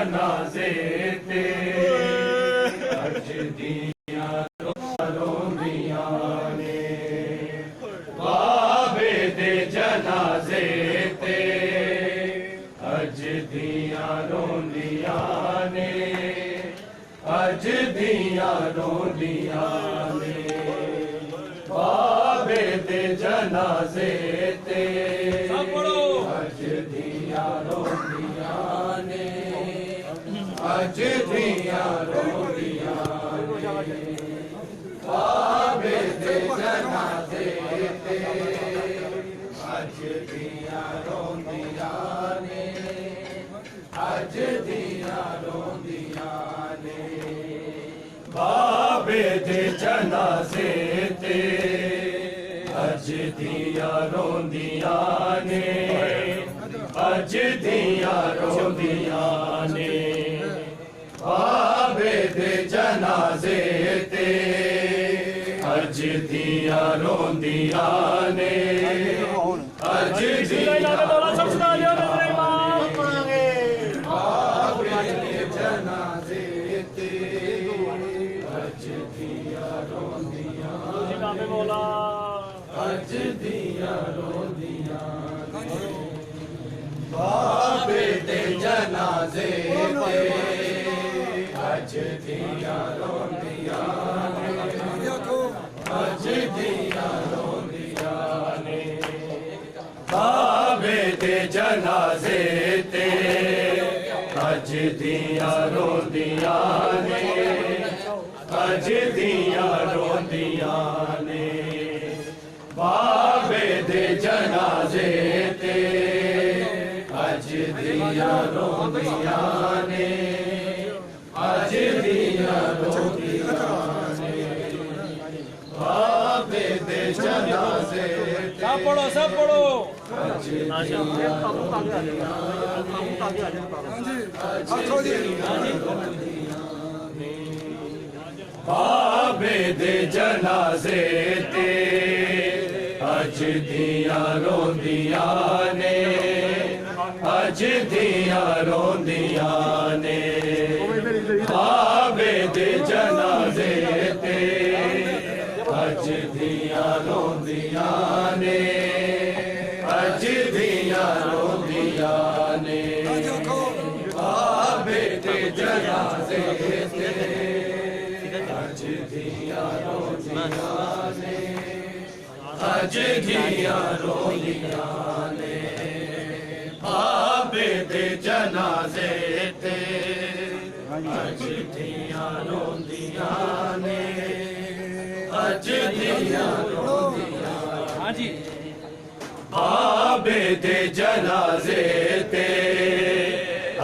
जनाजे ते अज दियां रोंदियां ने बाबे दे जनाजे ते अज दियां रोंदियां ने अज दियां रोंदियां ने बाबे दे जनाजे ते अज दियां रोंदियां ने अज दियां रोंदियां ने बाबे दे जनाजे ते अज दियां रोंदियां ने अज दियां रोंदियां ने बाबे दे जनाजे ते अज दियां रोंदियां ने अज दियां रोंदियां ने बाबे दे जनाजे ते अज दियां रोंदियां ने अज दियां अज दियां रोंदियां बाबे दे जनाजे ते अज दियां रोंदियां अज दियां रोंदियां ने बाबे दे जनाजे ते अज दियां रोंदियां ने अज दियां रोंदियां ने बाबे दे जनाजे ते अज दियां रोंदियां ने अज दियां रोंदियां ने बाबे दे जनाजे सब पढ़ो अज दियां बाबे दे जनाजे ते अज दियां रोंदियां ने अज दियां रोंदियां ने बाबे दे जनाजे ते अज दियां रोंदियां ने अज दियां रोंदियां ने बाबे दे जनाजे ते अज दियां रोंदियां ने अज दियां रोंदियां ने बाबे दे जनाजे ते अज दियां रोंदियां ने अज दियां रोंदियां हाँ जी बाबे दे जनाजे ते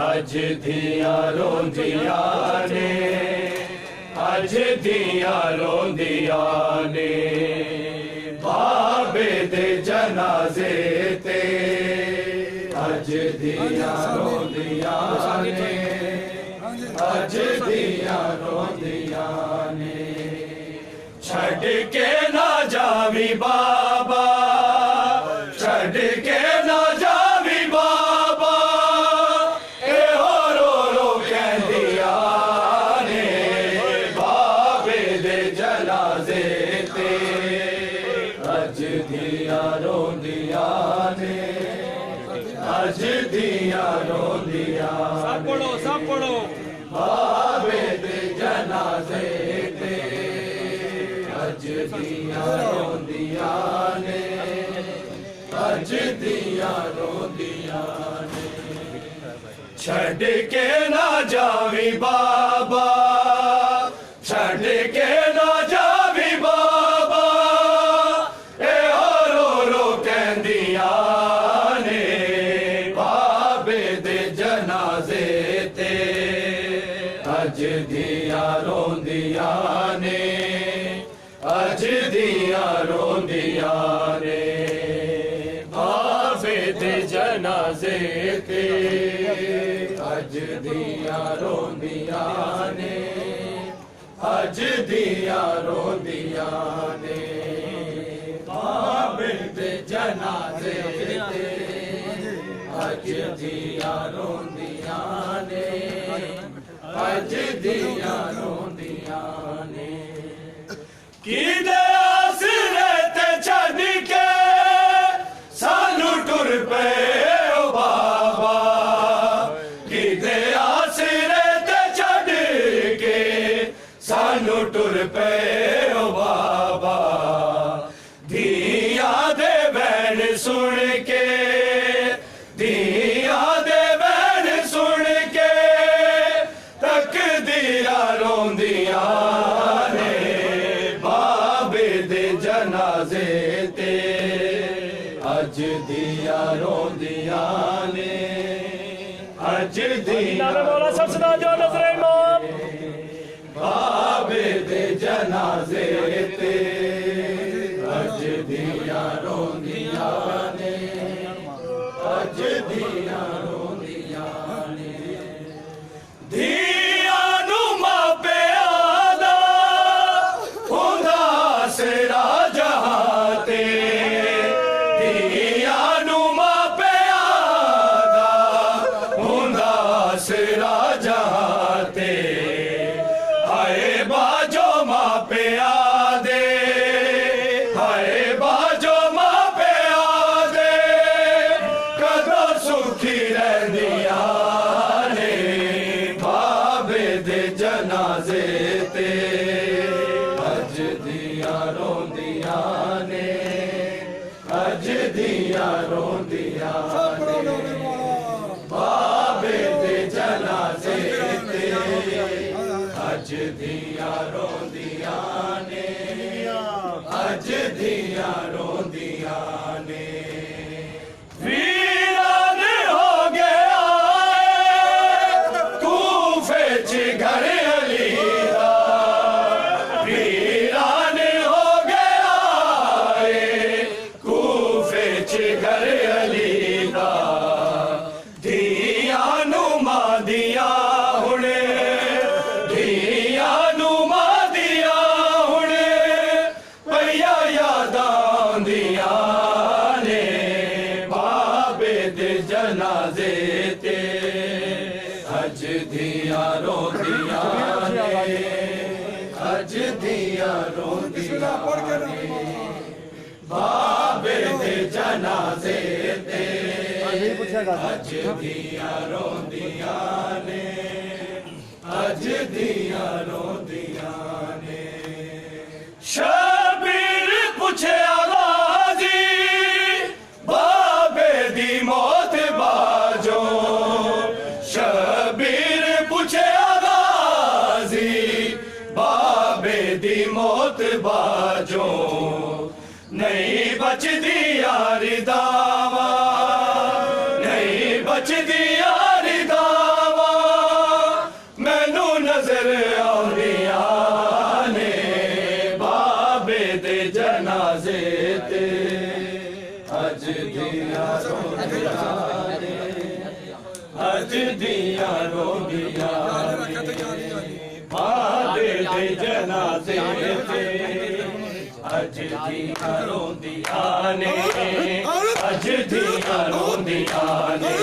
अज दियां रोंदियां ने अज दियां रोंदियां ने बाबे दे जनाजे ते अज दियां रोंदियां ने अज दियां रोंदियां ने छड़ के ना जावी बाबा छड़ के ना जावी बाबा एहो रो रो कहंदियां ने बाबे दे जनाजे ते अज दियां रोंदियां ने अज दियां रोंदियां सब पढ़ो बाबे दे जनाजे ते अज दियां रोंदियां ने अज दियां रोंदियां ने छड़ के ना जावी बाबा छड़ के ना जावी बाबा एहो रो रो कहंदियां ने बाबे दे जनाजे ते अज दियां रोंदियां ने अज दियां रोंदियां ने बाबे दे जनाजे ते अज दियां रोंदियां ने अज दियां रोंदियां ने बाबे दे जनाजे ते अज दियां रोंदियां ने अज दिया रोंदियां ने किदे आसरे ते छड़ के सानू टुर पे ओ बाबा किदे आसरे ते छड़ के सानू टुर पे ओ बाबा धिया दे बैन सुन के धिया दे बैन सुन के तक दिया रोंदियां ने बाबे दे जनाजे ते अज दिया रोंदियां ने अज दिया बाबे दे जनाजे ते अज दिया रोंदियां ने अज दिया रोंदियां ने धिया नू मापिया दा हुंदा सिरा जहां ते धिया नू मापिया दा हुंदा सिरा जहां ते हाय बाजो मापिया दे हाय बाजो मापिया दे कदों सुखी रहंदियां ने बाबे दे जनाजे ते अज दिया रोंदियां ने अज दिया रोंदियां ने बाबे दे जनाजे ते अज दिया रोंदियां ने अज दिया रोंदियां ने वीरान हो गया कूफे च घर अली दा वीरान हो गया कूफे च घर अली दा धिया नू मादिया हुणे धिया नू मादिया हुणे पईया यादां आंदियां ने बाबे दे जनाजे ते अज दिया रोंदियां ने अज दिया रोंदियां ने बाबे दे जनाजे ते अज दिया रोंदियां ने अज दिया रोंदियां ने शबीर पुछया गाजी बाबे दी मौत बाजो शबीर पुछया गाजी बाबे दी मौत बाजो नहीं बचदी यारी दावा नहीं बचदी यारी दावा मैनू नजर आउंदियां ने बाबे दे जनाजे ते अज दिया रोंदियां ने अज दिया रोंदियां ने बाबे दे जनाजे ते अज दिया रोंदियां ने अज दिया रोंदियां ने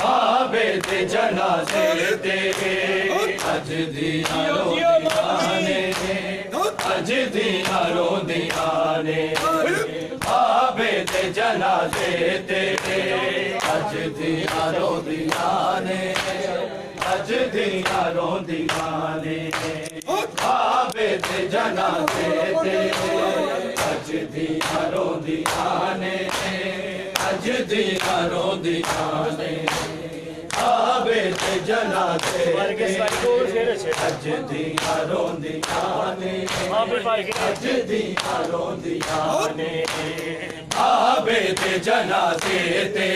बाबे दे जनाजे ते अज दिया रोंदियां ने अज दिया रोंदियां ने बाबे दे जनाजे ते अज दिया रोंदियां ने अज दिया रोंदियां ने बाबे दे जनाजे ते अज दिया रोंदियां ने अज दिया रोंदियां ने बाबे दे जनाजे ते अज दिया रोंदियां ने अज दिया रोंदियां ने बाबे दे जनाजे ते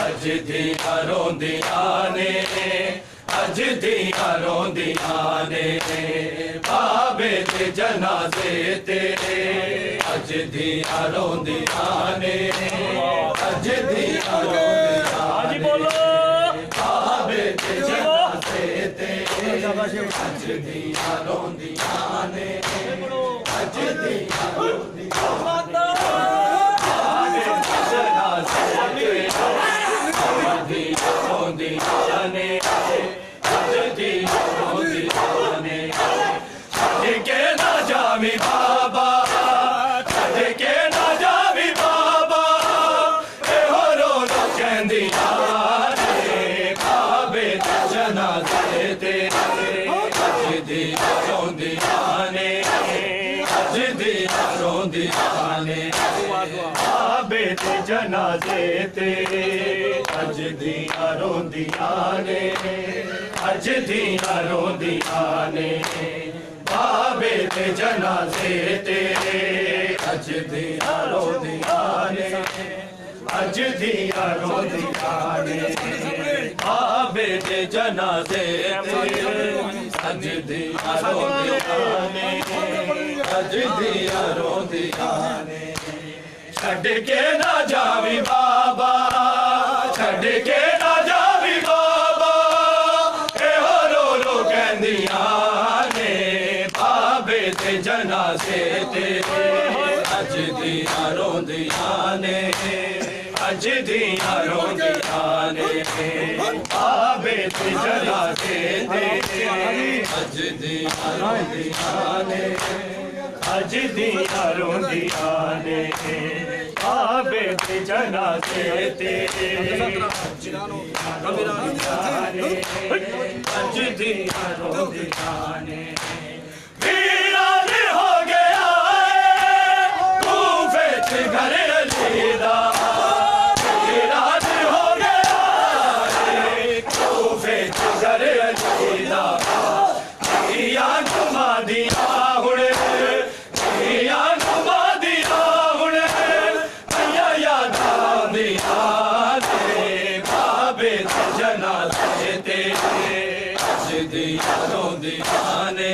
अज दिया रोंदियां ने अज दिया रोंदियां ने बाबे दे जनाजे ते अज दिया रोंदियां ने अज दिया रोंदियां ने बाबे दे जनाजे ते अज दिया रोंदियां ने अज दिया रोंदियां ने बाबे दे जनाजे ते अज दिया रोंदियां ने अज दिया रोंदियां ने छड़ के ना जावी बाबा छड़ के ना जावी बाबा एहो रो रो कहंदियां ने बाबे दे जनाजे तेरे अज दिया रोंदियां ने अज दिया रोंदियां ने बाबे दे जनाजे तेरे अज दिया रोंदियां ने अज दिया रोंदियां ने बाबे दे जनाजे तेरे अज दिया रोंदियां ने अज दिया रोंदियां ने बाबे दे जनाजे तेरे अज दिया रोंदियां ने अज दिया रोंदियां ने छड़ के ना जावी बाबा छड़ के ना जावी बाबा एहो रो रो कहंदियां ने बाबे दे जनाजे तेरे अज दिया रोंदियां ने अज दिया रोंदियां ने बाबे दे जनाजे तेरे अज दिया रोंदियां ने अज दिया रोंदियां ने बाबे दे जनाजे तेरे अज दिया रोंदियां ने अज दिया रोंदियां ने वीरान हो गया कूफे च घर अलीदा वीरान हो गया कूफे च घर अलीदा या घुमा दिया हुणे या घुमा दिया हुणे भैया याद आंदिया ने बाबे दे जनाजे तेरे अज दिया रोंदियां ने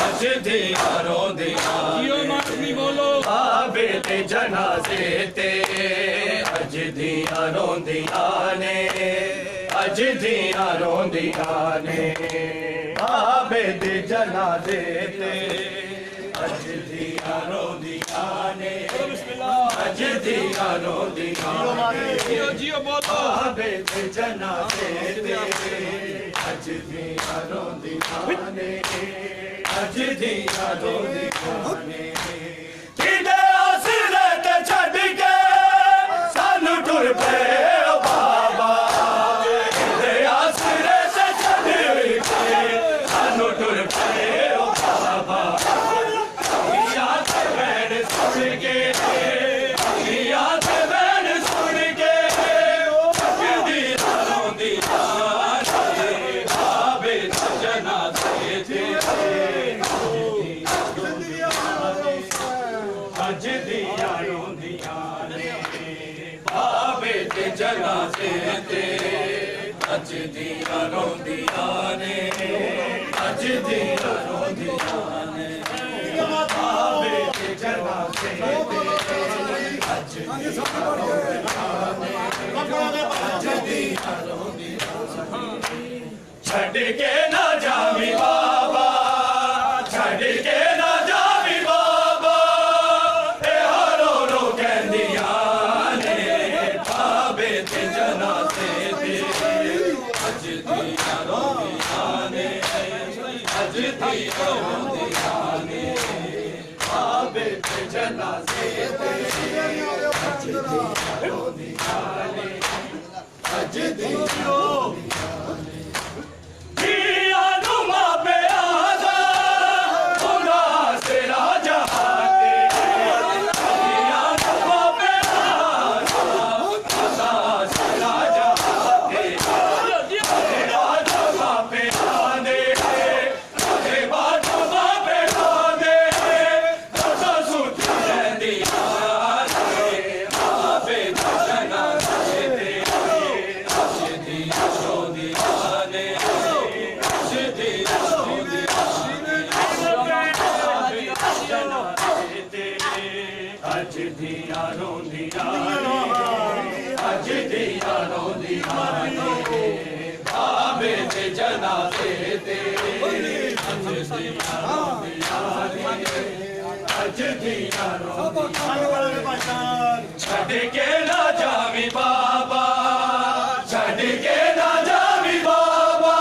अज दिया रोंदियां जियो मातमी बोलो बाबे दे जनाजे तेरे अज दिया रोंदियां ने अज दिया रोंदियां ने बाबे दे जनाजे तेरे अज दिया रोंदियां ने अज दिया रोंदियां ने जियो जियो बोलो बाबे दे जनाजे तेरे अज दिया रोंदियां ने अज दिया रोंदियां ने किदे आसरे ते छड्ड के सानू टुर पे बाबा किदे आसरे ते छड्ड के सानू टुर पे बाबा याद बैठ सुन के याद बैठ सुन के कदी रोंदियां ने बाबे दे जनाजे तेरे अज दिया रोंदियां ने बाबे दे जनाजे तेरे अज दिया रोंदियां ने अज दिया रोंदियां ने बाबे दे जनाजे तेरे अज दिया रोंदियां ने अज दिया रोंदियां छड़ के ना जावी बाबा छड़ के ना जावी बाबा एहो रो रो कहंदियां ने बाबे दे जनाजे तेरे अज दिया रोंदियां ने अज दिया रोंदियां ने बाबे दे जनाजे तेरे अज दिया रोंदियां ने अज दिया दिया नुमा पे आजा खुदा से राजा दिया नुमा पे आजा खुदा से राजा नुमा पे आदे नुमा पे आदे तो सुत दिया बाबे दे जनाजे तेरे अज दिया रोंदियां ने अज दिया रोंदियां ने बाबे दे जनाजे तेरे अज दिया रोंदियां ने अज दिया रोंदियां ने बाबे दे जनाजे तेरे अज दिया रोंदियां ने अज दिया रोंदियां छड़ के ना जावी बाबा छड़ के ना जावी बाबा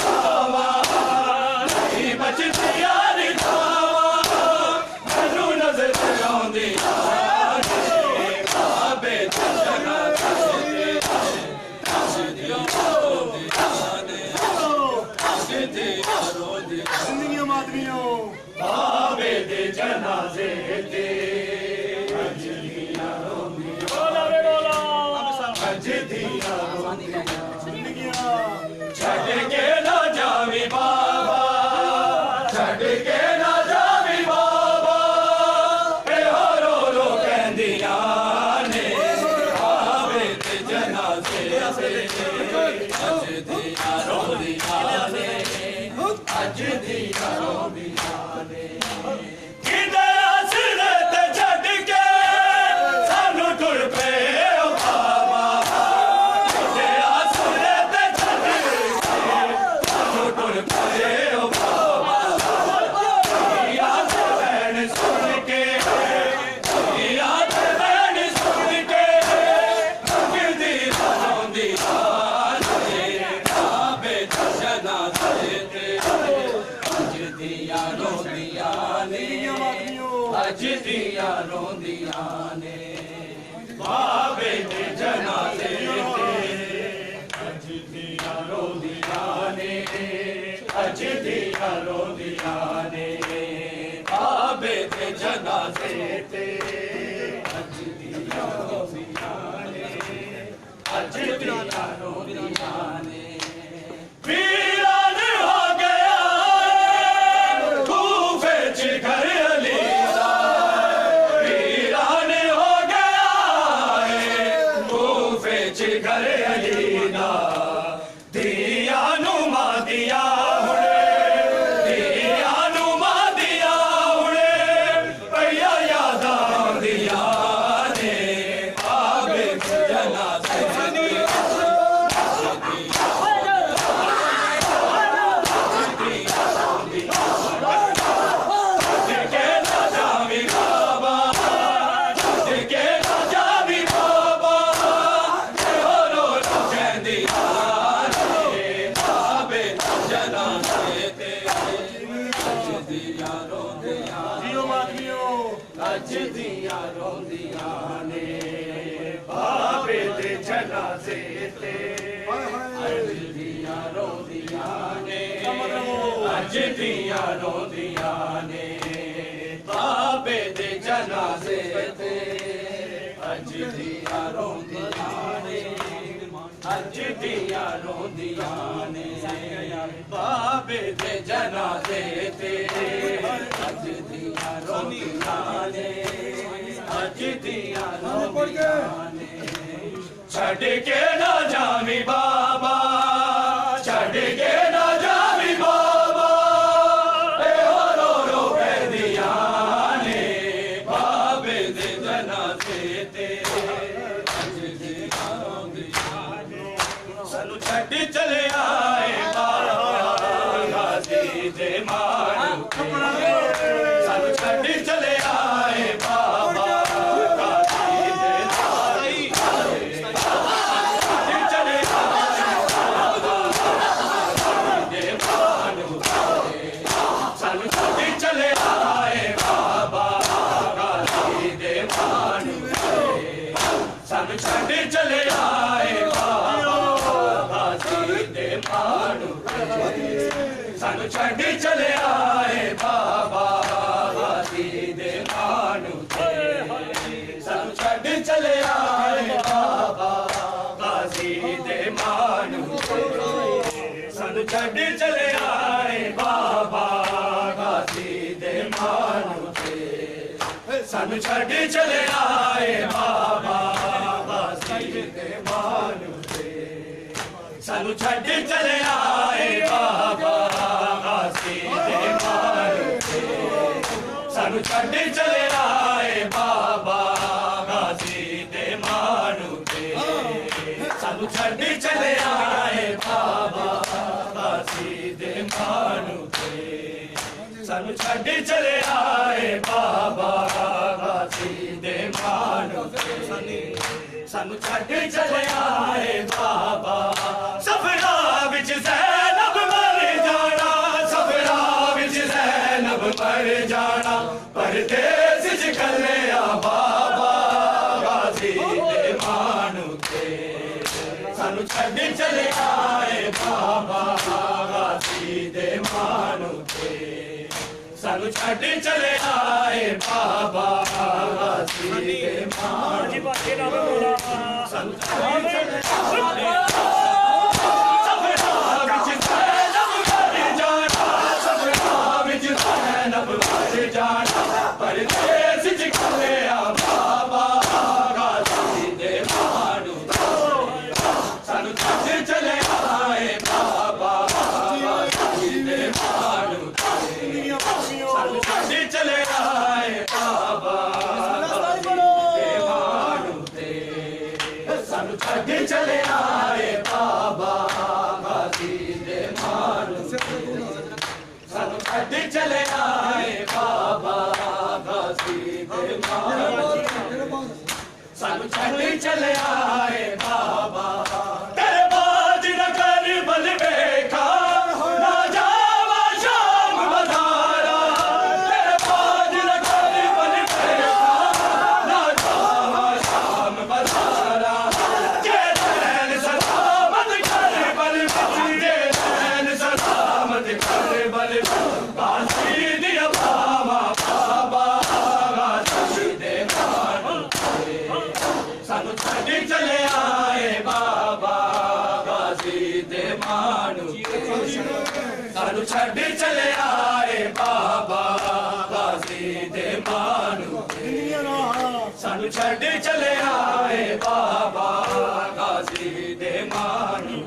जावा नहीं बचदी यार जावा मैनू नजर आउंदी बाबे ते जनाजे बाबे दे जनाजे ते अजदियां रोंदियां छड़ के ना जावी बाबा छड़ के ना जावी बाबा ए हो रो कहंदियां ने बाबे दे जनाजे ते अजदियां रोंदियां ने अजदियां रोंदियां ने किदे हसरत छड़ के सानू टुर पे ओ बाबा किदे हसरत छड़ के सानू टुर पे ओ बाबा याद भैन सुन के याद भैन सुन के किदी रोंदी बाबे जनाजे ते अजदियां रोंदियां ने अजदियां रोंदियां ने बाबे दे जनाजे ते अजदियां रोंदियां ने अजदियां रोंदियां ने बाबे दे जनाजे ते अजदियां रोंदियां ने अजदियां रोंदियां ने वीरान हो गया कूफे च घर अली दा वीरान हो गया कूफे च घर अली दा दिया नु मादिया हुणे दिया नु मादिया हुणे भैया याद आंदिया ने बाबे दे जनाजे ते अजदियां रोंदियां ने बाबे दे जनाजे ते अजदियां रोंदियां ने अजदियां रोंदियां ने बाबे दे जनाजे ते अजदियां रोंदियां ने अजदियां रोंदियां ने बाबे दे जनाजे ते अजदियां रोंदियां ने अजदियां रोंदियां ने छड़ के ना जावी बाबा छड़ के ना जावी बाबा ए हो रो कहंदियां ने बाबे दे जनाजे ते अजदियां रोंदियां ने सानू छड़ चले आए बाबा गाजी दे मान सानू छड़ चले आए बाबा गाजी दे चले आए बाबा दे मान सानू छड़ चले आए बाबा गाजी दे मान सानू छड़ चले आए बाबा गाजी दे मान सानू छड़ चले आए बाबा गाजी दे मान सानू छड़ चले आए बाबा गाजी दे मान सानू छड़ चले आए बाबा गाजी दे मान सानू छड़ चले आए बाबा गाजी दे मान सानू छड़ चले आए बाबा गाजी दे मान सानू छड़ चले आए बाबा गाजी दे मान सानू छड़ चले आए बाबा गाजी दे मान सानू छड़ चले आए बाबा गाजी दे मान सानू छड़ चले आए बाबा सफरा विच ज़ैनब मर जाना परदेस च कल्लिया बाबा गाजी दे मानू ते सानू छड्ड चले आए बाबा गाजी दे मानू ते सानू छड्ड चले आए बाबा गाजी दे मानू सानू छड्ड चले आए परदेस च कल्लिया बाबा गाजी दे मानू सानू छड्ड चले आए बाबा गाजी दे मानू सानू छड्ड चले आए बाबा गाजी दे मानू सानू छड्ड चले आए बाबा गाजी दे मानू सानू छड्ड चले आए बाबा गाजी दे मानू सानू छड्ड चले आए बाबा तेरे बाज न कर बल वेखा ना जावा शाम बधारा तेरे बाज न कर बल वेखा ना जावा शाम बधारा जे नैन सलामत कर बल जे नैन सलामत कर बल गाजी दिया बाबा बाबा गाजी दे मानू सानू छड्ड चले आए बाबा गाजी दे मानू सानू छड्ड चले आए बाबा गाजी दे मानू सानू छड्ड चले आए बाबा गाजी दे मानू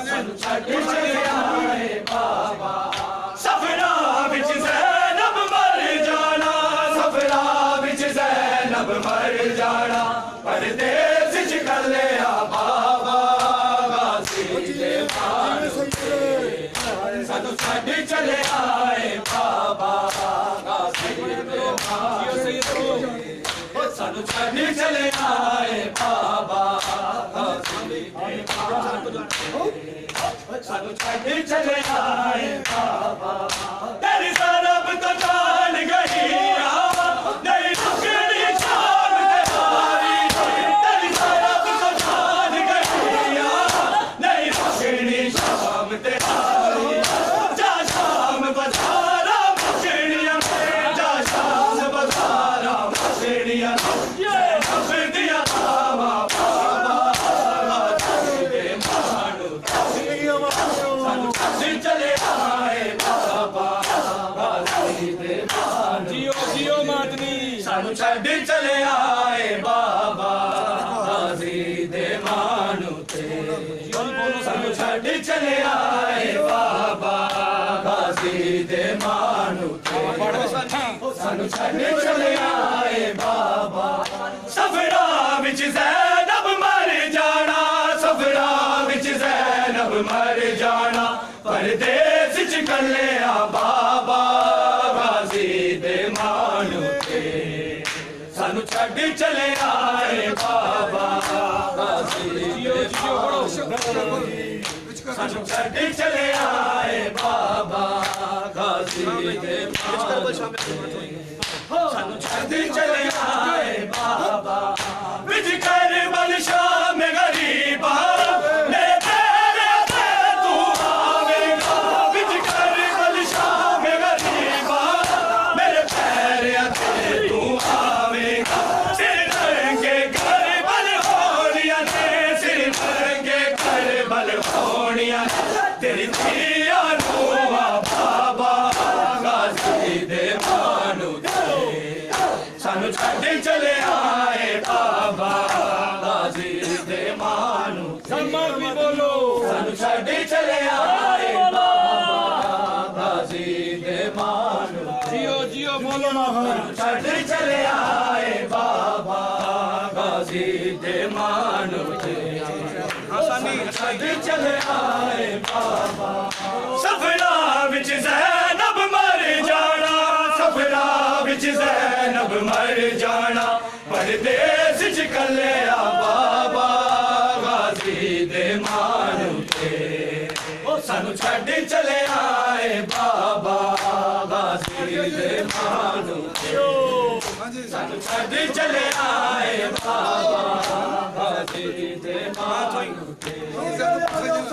सानू छड्ड चले आए बाबा सफरा बिच ज़ैनब मर जाना सफरा बिच ज़ैनब मर जाना परदेस च कल्लिया बाबा गाजी दे मानू सानू छड्ड चले आए बाबा गाजी दे मानू सानू छड्ड चले आए बाबा गाजी दे मानू सानू छड्ड चले आए बाबा तेरी सरब तो जान गई नहीं रुकनी शाम तेरी तेरी सरब तो जान गई नहीं रुकनी शाम तेरी जा शाम बधारा मछड़ियां जा शाम बधारा मछड़ियां सब दिया बाबा बाबा गाजी दे मानू सानू छड्ड चले आए बाबा गाजी दे मानू जियो जियो मातनी सानू छड्ड चले आए बाबा गाजी दे मानू सानू छड्ड चले आए बाबा गाजी दे मानू सानू छड्ड चले आए बाबा सफरा बिच ज़ैनब मर जाना सफरा बिच ज़ैनब मर जाना परदेस च कल्लिया बाबा गाजी दे मानू सानू छड्ड चले आए बाबा गाजी दे मानू सानू छड्ड चले आए बाबा गाजी दे मानू सानू छड्ड चले आए बाबा विच करबल शाम गरीबा मेरे तेरे ते तू आवेगा विच करबल शाम गरीबा मेरे पैरे ते तू आवेगा सिर रंगे करबल होनिया ने सिर रंगे करबल होनिया तेरी दिया नूआ बाबा गाजी दे मानू सानू छड्ड चले आए बाबा गाजी दे मानू सम्मान भी बोलो सानू छड्ड चले आए बाबा गाजी दे मानू जियो जियो बोलो ना छड्ड चले आए बाबा गाजी दे मानू छड्ड चले आए बाबा सफरा बिच ज़ैनब मर जाना सफरा बिच ज़ैनब मर जाना परदेस च कल्लिया बाबा गाजी दे मानू सानू छड्ड चले आए बाबा गाजी दे मानू ते सानू छड्ड चले आए बाबा गाजी दे मानू ते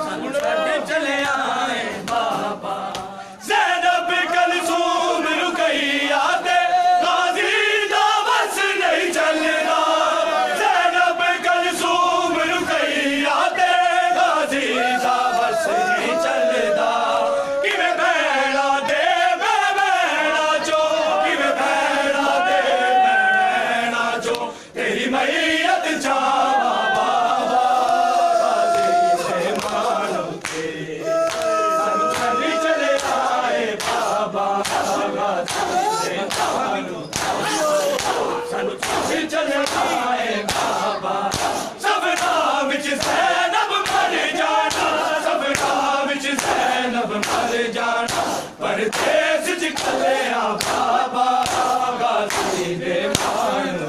सानू छड्ड चले आए बाबा ज़ैनब कलसूम रुकैया ते गाजी दा बस नहीं चलदा ज़ैनब कलसूम रुकैया ते गाजी दा बस नहीं चलदा किवें भैणा दे मैं भैणा चो किवें भैणा दे मैं भैणा चो तेरी मैयत चावा बाबा गाजी दे मानो ते सानू छड्ड चले आए बाबा गाजी दे मानो सानू छड्ड चले आए बाबा सबना विच ज़ैनब मर जाना सबना विच ज़ैनब मर जाना परदेस च कल्लिया बाबा गाजी दे मानो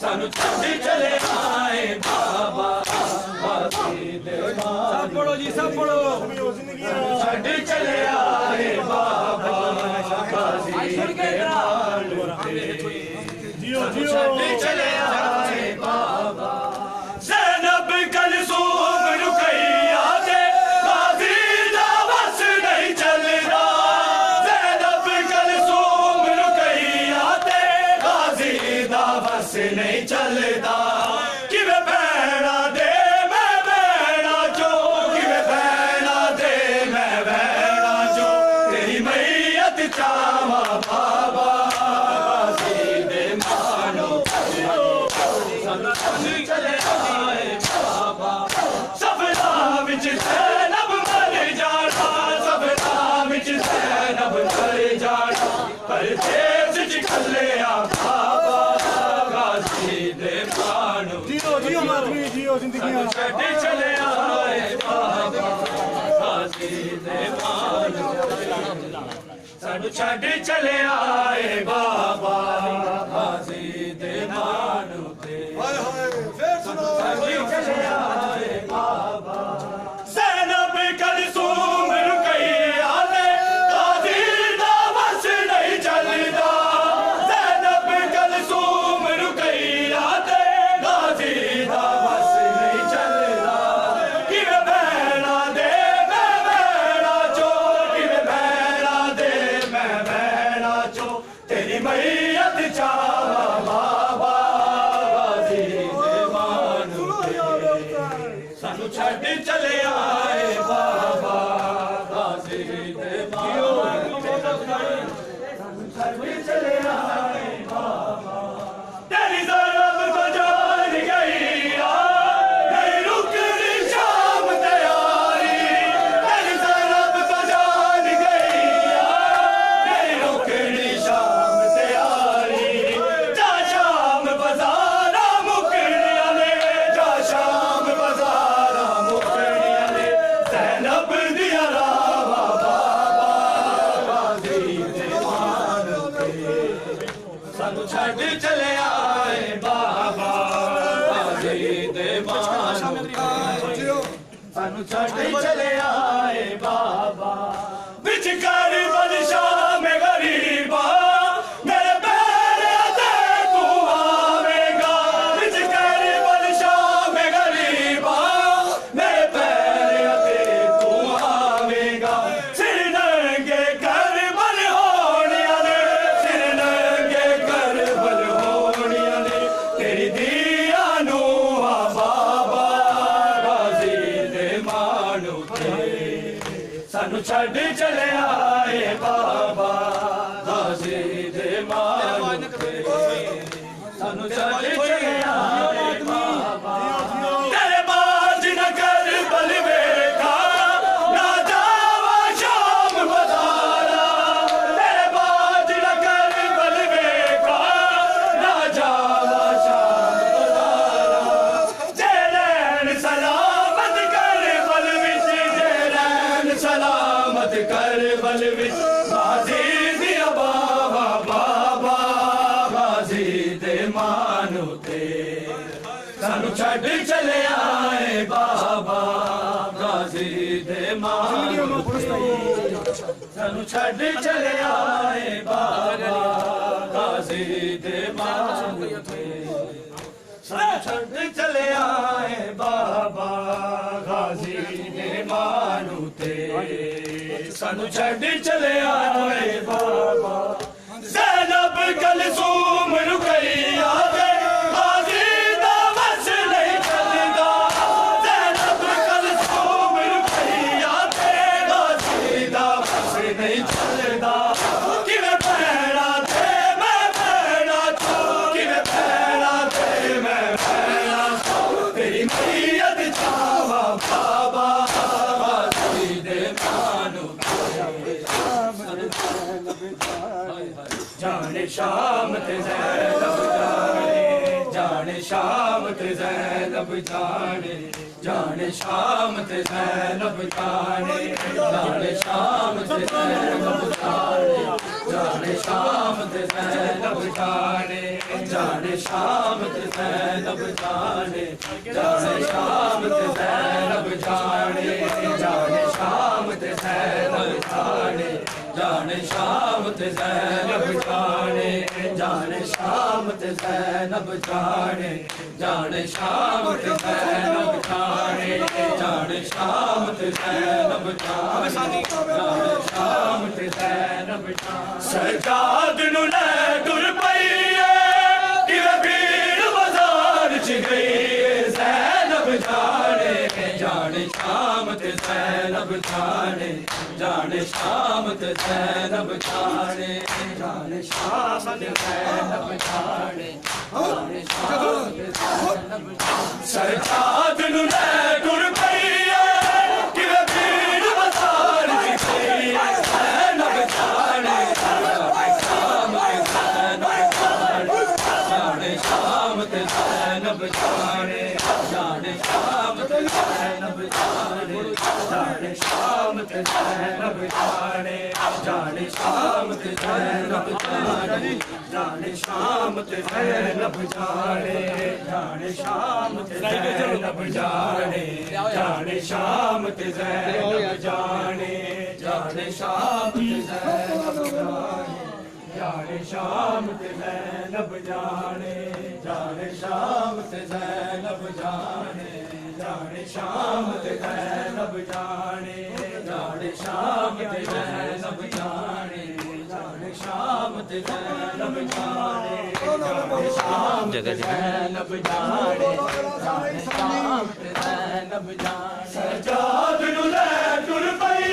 सानू छड्ड चले आए बाबा गाजी दे मानो सब पढ़ो जी सब पढ़ो छड्ड चले आए बाबा गाजी दे मानो छड्ड चले आए बाबा ज़ैनब कलसूम रुकैया ते गाजी दा बस नहीं चलदा ज़ैनब कलसूम रुकैया ते गाजी दा बस नहीं चलदा किवें भैणा दे मैं भैणा चो किवें भैणा दे मैं भैणा चो तेरी मैयत चावा बाबा गाजी दे मानो सानू छड्ड चले आए बाबा सफरा विच ज़ैनब मर जाना सफरा विच ज़ैनब मर जाना परदेस च कल्लिया बाबा गाजी दे मानो जियो जियो माधवी जियो जिंदगी छड्ड चले आए बाबा गाजी दे मानो सानू छड्ड चले आए बाबा गाजी दे मानो ते छड्ड चले आए बाबा ज़ैनब कलसूम रुकैया ते गाजी दा बस नहीं चलदा ज़ैनब कलसूम रुकैया ते गाजी दा बस नहीं चलदा किवें भैणा दे मैं भैणा चो किवें भैणा दे मैं भैणा चो तेरी मैयत चावा बाबा गाजी दे मानो सानू छड्ड चले आए बाबा गाजी दे मानो सानू छड्ड चले आए बाबा तेरी ज़रब को जान गई नहीं रुकनी शाम तैयारी तेरी ज़रब को जान गई नहीं रुकनी शाम तैयारी जा शाम बाज़ारा मुकड़ियां ने जा शाम बाज़ारा मुकड़ियां ने ज़ैनब दिया रावा बाबा गाजी दे मानो सानू छड्ड चले आए बाबा गाजी दे मानो सानू छड्ड चले आए बाबा बिच कर बदशा में गरीबा मेरे पैर ते तू आवेगा बिच कर बदशा में गरीबा मेरे पैर ते तू आवेगा सिर नंगे कर बल होनिया ने सिर नंगे कर बल होनिया ने तेरी दिया नू बाबा गाजी दे मानो सानू छड्ड चले आए बाबा गाजी दे मानो सानू छड्ड चले आए बाबा तेरे बाज न कर बल वेखा ना जावा शाम बाज़ारा तेरे बाज न कर बल वेखा ना जावा शाम बाज़ारा जैनैन सलामत कर बल विच जैनैन सलामत कर बल विच गाजी दिया बाबा बाबा गाजी दे मानो ते सानू छड्ड चले आए बाबा गाजी दे मानो ਜ਼ਿੰਦਗੀਆਂ ਮਾਤਮੀ ਸਾਨੂੰ ਛੱਡ ਚਲਿਆ ਏ ਬਾਬਾ ਗਾਜ਼ੀ ਦੇ ਮਾਨ ਤੇ ਸਾਨੂੰ ਛੱਡ ਚਲਿਆ ਏ ਬਾਬਾ ਗਾਜ਼ੀ ਦੇ ਮਾਨ ਤੇ ਸਾਨੂੰ ਛੱਡ ਚਲਿਆ ਏ ਬਾਬਾ ਜ਼ੈਨਬ ਕਲਸੂਮ ਰੁਕਈਆ ਦੇ ਗਾਜ਼ੀ ਦਾ ਵਸ ਨਹੀਂ ਚੱਲਦਾ ਜ਼ੈਨਬ ਕਲਸੂਮ ਰੁਕਈਆ ਦੇ ਗਾਜ਼ੀ ਦਾ ਵਸ ਨਹੀਂ ਚੱਲਦਾ ਕਿਵੇਂ ਪੈਣਾ ਤੇ ਮੈਂ ਪੈਣਾ ਤੂੰ ਕਿਵੇਂ ਪੈਣਾ ਤੇ ਮੈਂ ਪੈਣਾ ਤੇਰੀ ਮਈਅਤ ਚਾਵਾ ਬਾਬਾ ਗਾਜ਼ੀ ਦੇ ਮਾਨੂ ਜਾਣੇ ਸ਼ਾਮ ਤੇ ਜ਼ੈਨਬ ਜਾਣੇ ਜਾਣੇ ਸ਼ਾਮ ਤੇ ਜ਼ੈਨਬ ਜਾਣੇ ਜਾਣੇ ਸ਼ਾਮ ਤੇ ਜ਼ੈਨਬ ਜਾਣੇ ਜਾਣੇ ਸ਼ਾਮ ਤੇ ਜ਼ੈਨਬ ਜਾਣੇ ਜਾਣੇ ਸ਼ਾਮ ਤੇ ਜ਼ੈਨਬ ਜਾਣੇ ਜਾਣੇ ਸ਼ਾਮ ਤੇ ਜ਼ੈਨਬ ਜਾਣੇ ਜਾਣੇ ਸ਼ਾਮ ਤੇ ਜ਼ੈਨਬ ਜਾਣੇ ਜਾਣੇ ਸ਼ਾਮ ਤੇ ਜ਼ੈਨਬ ਜਾਣੇ ਜਾਣੇ ਸ਼ਾਮ ਤੇ ਜ਼ੈਨਬ ਜਾਣੇ ਜਾਣੇ ਸ਼ਾਮ ਤੇ ਜ਼ੈਨਬ ਜਾਣੇ ਜਾਣੇ ਸ਼ਾਮ ਤੇ ਜ਼ੈਨਬ ਜਾਣੇ ਜਾਣੇ ਸ਼ਾਮ ਤੇ ਜ਼ੈਨਬ ਜਾਣੇ ਜਾਣੇ ਸ਼ਾਮ ਤੇ ਜ਼ੈਨਬ ਜਾਣੇ ਸਰਕਾਰ ਨੂੰ ਲੈ ਟੁਰ ਪਈ ਏ ਕਿਵੇਂ ਭੀੜ ਬਾਜ਼ਾਰ ਚ ਗਈ ਏ ਜ਼ੈਨਬ ਜਾਣੇ ਜਾਣੇ ਸ਼ਾਮ ਤੇ ਜ਼ੈਨਬ ਜਾਣੇ ਜਾਣੇ ਸ਼ਾਮ ਤੇ ਜ਼ੈਨਬ ਜਾਣੇ ਜਾਣੇ ਸ਼ਾਮ ਤੇ ਜ਼ੈਨਬ ਜਾਣੇ ਜਾਣੇ ਸ਼ਾਮ ਤੇ ਜ਼ੈਨਬ ਸਰਕਾਰ ਨੂੰ ਲੈ ਟੁਰ ਪਈ ਏ ਕਿਵੇਂ ਭੀੜ ਬਾਜ਼ਾਰ ਚ ਗਈ ਏ ਜ਼ੈਨਬ ਜਾਣੇ ਜਾਣੇ ਸ਼ਾਮ ਤੇ ਜ਼ੈਨਬ ਜਾਣੇ ਜਾਣੇ ਸ਼ਾਮ ਤੇ ਜ਼ੈਨਬ ਜਾਣੇ ਜਾਣੇ ਸ਼ਾਮ ਤੇ ਜ਼ੈਨਬ ਜਾਣੇ ਜਾਣੇ ਸ਼ਾਮ ਤੇ ਜ਼ੈਨਬ ਜਾਣੇ ਜਾਣੇ ਸ਼ਾਮ ਤੇ ਜ਼ੈਨਬ ਜਾਣੇ ਜਾਣੇ ਸ਼ਾਮ ਤੇ ਜ਼ੈਨਬ ਜਾਣੇ ਜਾਣੇ ਸ਼ਾਮ ਤੇ ਜ਼ੈਨਬ ਜਾਣੇ ਜਾਣੇ ਸ਼ਾਮ ਤੇ ਜ਼ੈਨਬ ਜਾਣੇ ਜਾਣੇ ਸ਼ਾਮ ਤੇ ਜ਼ੈਨਬ ਜਾਣੇ ਜਾਣੇ ਸ਼ਾਮ ਤੇ ਜ਼ੈਨਬ ਜਾਣੇ ਜਾਣੇ ਸ਼ਾਮ ਤੇ ਜ਼ੈਨਬ ਜਾਣੇ ਜਾਣੇ ਸ਼ਾਮ ਤੇ ਜ਼ੈਨਬ ਜਾਣੇ ਜਾਣੇ ਸ਼ਾਮ ਤੇ ਜ਼ੈਨਬ ਜਾਣੇ ਜਾਣੇ ਸ਼ਾਮ ਜਗ੍ਹਾ ਜ਼ੈਨਬ ਜਾਣੇ ਜਾਣੇ ਸ਼ਾਮ ਤੇ ਜ਼ੈਨਬ ਜਾਣੇ ਸਜਾਦ ਨੂੰ ਲੈ ਟੁਰ ਪਈ